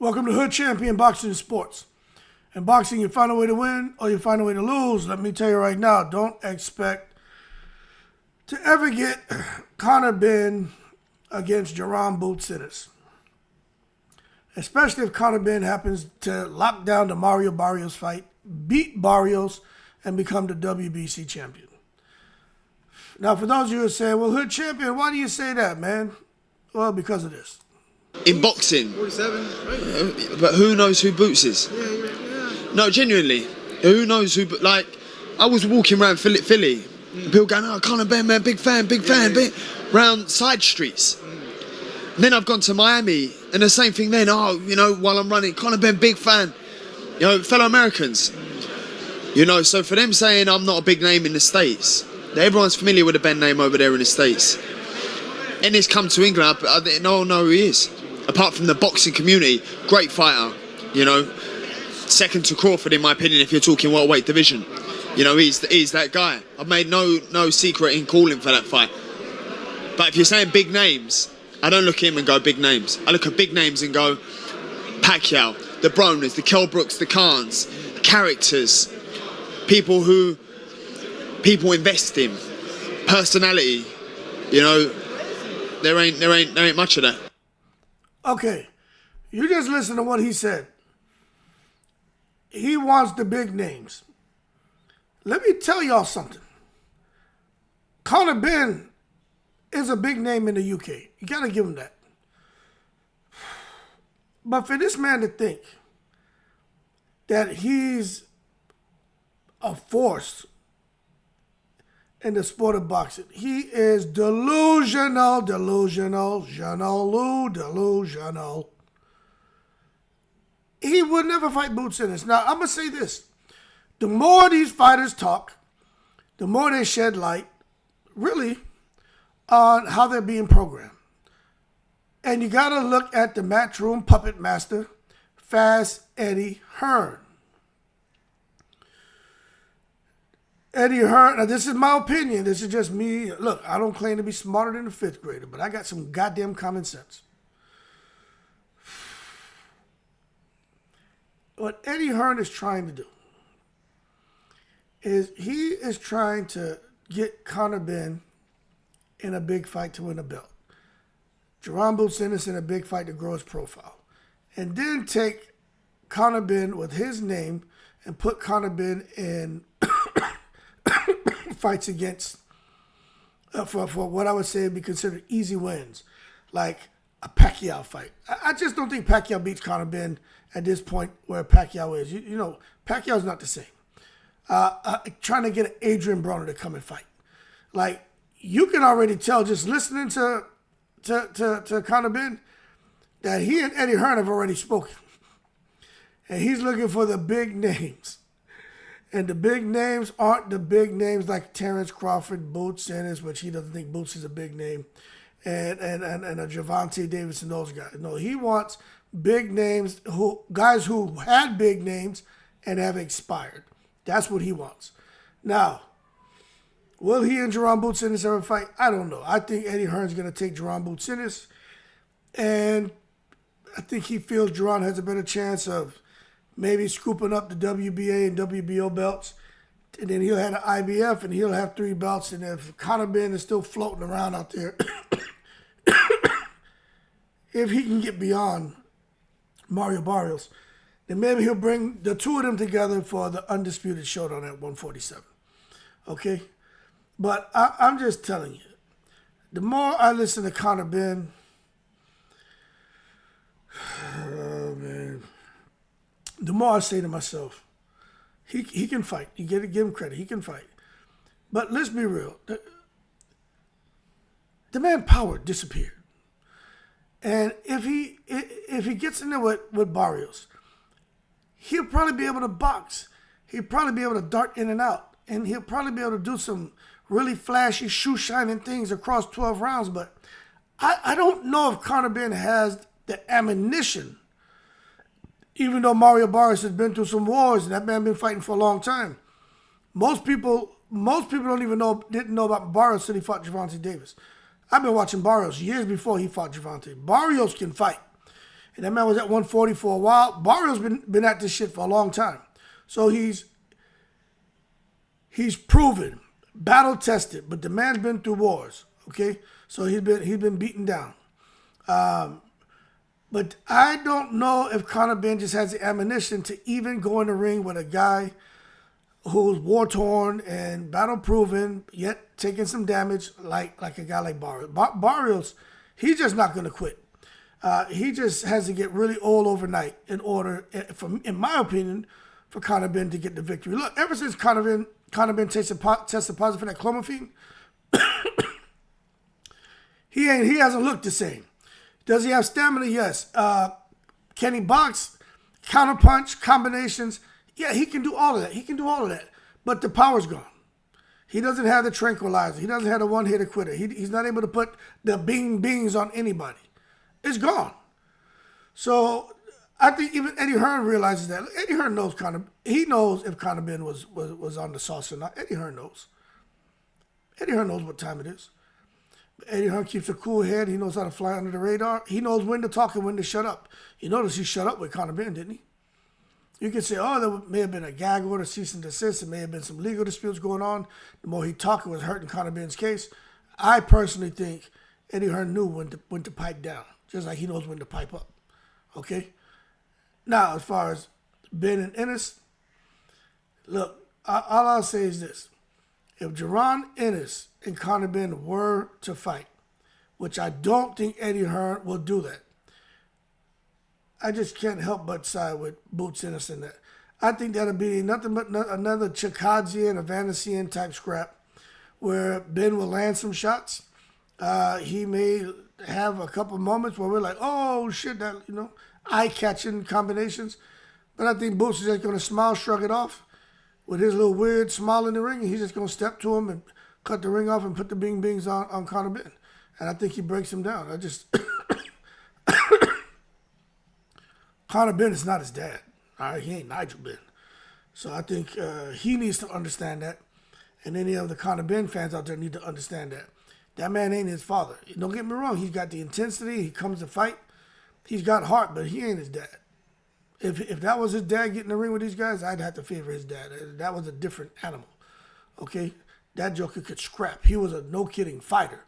Welcome to Hood Champion Boxing and Sports. In boxing, you find a way to win or you find a way to lose. Let me tell you right now, don't expect to ever get Conor Benn against Jaron Ennis. Especially if Conor Benn happens to lock down the Mario Barrios fight, beat Barrios, and become the WBC champion. Now, for those of you who say, well, Hood Champion, why do you say that, man? Well, because of this. In boxing, 47, right? But who knows who Boots is? Yeah. No, genuinely, who knows who? Like, I was walking around Philly, and people going, "Oh, Conor Benn, man, big fan, round side streets. And then I've gone to Miami, and the same thing then. Oh, while I'm running, Conor Benn, big fan. Fellow Americans. So for them saying I'm not a big name in the States, everyone's familiar with the Benn name over there in the States. Ennis come to England, no one know who he is. Apart from the boxing community, great fighter, second to Crawford in my opinion if you're talking welterweight division. He's that guy. I've made no secret in calling for that fight. But if you're saying big names, I don't look at him and go big names. I look at big names and go Pacquiao, the Broners, the Kell Brooks, the Khans, characters, people invest in, personality, There ain't much of that. Okay, you just listen to what he said. He wants the big names. Let me tell y'all something. Conor Benn is a big name in the UK. You got to give him that. But for this man to think that he's a force in the sport of boxing, he is delusional. He would never fight Boots Ennis. Now, I'm going to say this. The more these fighters talk, the more they shed light, really, on how they're being programmed. And you got to look at the matchroom puppet master, Fast Eddie Hearn. Eddie Hearn, now this is my opinion. This is just me. Look, I don't claim to be smarter than a fifth grader, but I got some goddamn common sense. What Eddie Hearn is trying to do is he is trying to get Conor Benn in a big fight to win a belt. Jaron Ennis in a big fight to grow his profile. And then take Conor Benn with his name and put Conor Benn in fights against, for what I would say would be considered easy wins, like a Pacquiao fight. I just don't think Pacquiao beats Conor Benn at this point where Pacquiao is. Pacquiao's not the same. Trying to get an Adrian Broner to come and fight. Like, you can already tell just listening to Conor Benn that he and Eddie Hearn have already spoken. And he's looking for the big names. And the big names aren't the big names like Terrence Crawford, Boots Ennis, which he doesn't think Boots is a big name, and a Gervonta Davis and those guys. No, he wants big names, guys who had big names and have expired. That's what he wants. Now, will he and Jaron Ennis ever fight? I don't know. I think Eddie Hearn's going to take Jaron Ennis, and I think he feels Jaron has a better chance of maybe scooping up the WBA and WBO belts, and then he'll have the IBF, and he'll have 3 belts. And if Conor Benn is still floating around out there, if he can get beyond Mario Barrios, then maybe he'll bring the two of them together for the undisputed showdown at 147. Okay? But I'm just telling you, the more I listen to Conor Benn, oh, man, the more I say to myself, he can fight. You got to give him credit. He can fight. But let's be real. The man power disappeared. And if he gets in there with Barrios, he'll probably be able to box. He'll probably be able to dart in and out. And he'll probably be able to do some really flashy, shoe-shining things across 12 rounds. But I don't know if Conor Benn has the ammunition. Even though Mario Barrios has been through some wars and that man been fighting for a long time, most people didn't know about Barrios until he fought Gervonta Davis. I've been watching Barrios years before he fought Gervonta. Barrios can fight, And that man was at 140 for a while. Barrios been at this shit for a long time. So he's proven, battle tested, but the man's been through wars. Okay? So he's been beaten down. But I don't know if Conor Benn just has the ammunition to even go in the ring with a guy who's war-torn and battle-proven, yet taking some damage like a guy like Barrios. Barrios, he's just not going to quit. He just has to get really old overnight in order, in my opinion, for Conor Benn to get the victory. Look, ever since Conor Benn tested positive for that clomiphene, he hasn't looked the same. Does he have stamina? Yes. Can he box, counterpunch, combinations? Yeah, he can do all of that. But the power's gone. He doesn't have the tranquilizer. He doesn't have the one-hitter quitter. He's not able to put the bings on anybody. It's gone. So I think even Eddie Hearn realizes that. Eddie Hearn knows he knows if Conor Benn was on the sauce or not. Eddie Hearn knows. Eddie Hearn knows what time it is. Eddie Hearn keeps a cool head. He knows how to fly under the radar. He knows when to talk and when to shut up. You notice he shut up with Conor Benn, didn't he? You can say, oh, there may have been a gag order, cease and desist. There may have been some legal disputes going on. The more he talked, it was hurting Conor Benn's case. I personally think Eddie Hearn knew when to pipe down, just like he knows when to pipe up. Okay? Now, as far as Benn and Ennis, look, all I'll say is this. If Jaron, Ennis, and Conor Benn were to fight, which I don't think Eddie Hearn will do that, I just can't help but side with Boots Ennis in that. I think that'll be nothing but another Chikadzian or Vanessian type scrap where Ben will land some shots. He may have a couple moments where we're like, oh shit, that, eye-catching combinations. But I think Boots is just going to smile, shrug it off with his little weird smile in the ring, and he's just going to step to him and cut the ring off and put the bings on Conor Benn. And I think he breaks him down. Conor Benn is not his dad. All right, he ain't Nigel Benn. So I think he needs to understand that. And any of the Conor Benn fans out there need to understand that. That man ain't his father. Don't get me wrong. He's got the intensity. He comes to fight. He's got heart, but he ain't his dad. If that was his dad getting in the ring with these guys, I'd have to favor his dad. That was a different animal. Okay? That joker could scrap. He was a no-kidding fighter.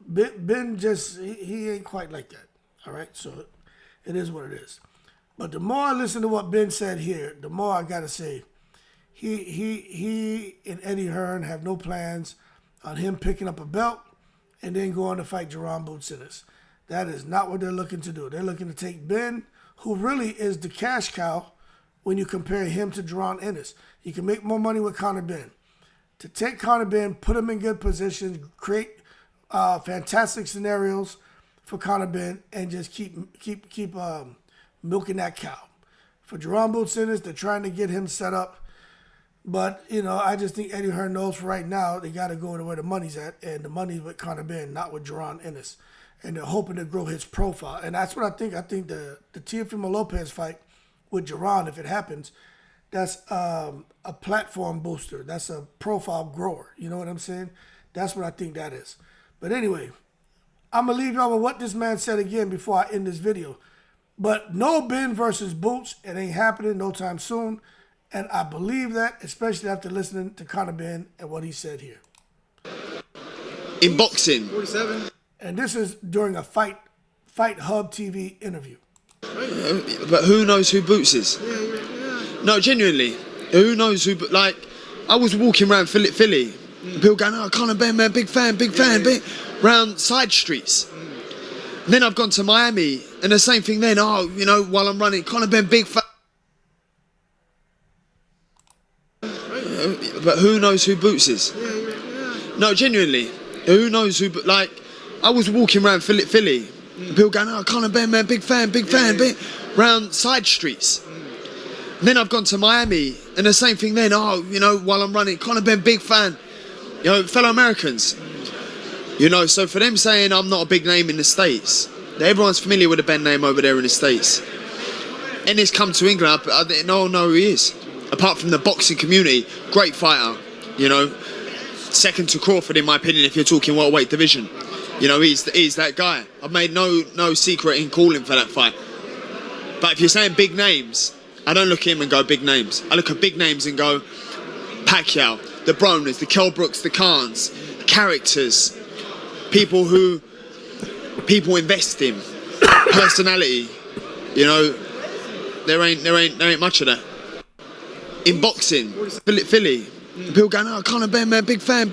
Ben just, he ain't quite like that. All right? So it is what it is. But the more I listen to what Ben said here, the more I got to say, he and Eddie Hearn have no plans on him picking up a belt and then going to fight Jaron Boots Ennis. That is not what they're looking to do. They're looking to take Ben, who really is the cash cow when you compare him to Jaron Ennis. You can make more money with Conor Benn. To take Conor Benn, put him in good positions, create fantastic scenarios for Conor Benn, and just keep milking that cow. For Jaron Boots Ennis, they're trying to get him set up. But, I just think Eddie Hearn knows for right now they got to go to where the money's at, and the money's with Conor Benn, not with Jaron Ennis. And they're hoping to grow his profile. And that's what I think. I think the Teofimo Lopez fight with Jaron, if it happens, that's a platform booster. That's a profile grower. You know what I'm saying? That's what I think that is. But anyway, I'm going to leave y'all with what this man said again before I end this video. But no Ben versus Boots. It ain't happening no time soon. And I believe that, especially after listening to Conor Benn and what he said here. In boxing. 47. And this is during a Fight Hub TV interview. But who knows who Boots is? Yeah. No, genuinely. Who knows who... Like, I was walking around Philly. People going, oh, Conor Benn, man, big fan. Round side streets. And then I've gone to Miami, and the same thing then. Oh, while I'm running, Conor Benn, big fan. But who knows who Boots is? Yeah. No, genuinely. Who knows who... Like, I was walking around Philly. People going, oh, Conor Benn, man, big fan. Round side streets. And then I've gone to Miami, and the same thing then. Oh, while I'm running, Conor Benn, big fan. Fellow Americans. So for them saying I'm not a big name in the States, everyone's familiar with the Benn name over there in the States. Ennis come to England, no one know who he is. Apart from the boxing community, great fighter, second to Crawford in my opinion if you're talking welterweight division. You know, he's that guy. I've made no secret in calling for that fight. But if you're saying big names, I don't look at him and go big names. I look at big names and go Pacquiao, the Broners, the Kell Brooks, the Khans, characters, people invest in, personality. You know, there ain't much of that. In boxing, Philly, people going, oh, Conor Benn, man, big fan.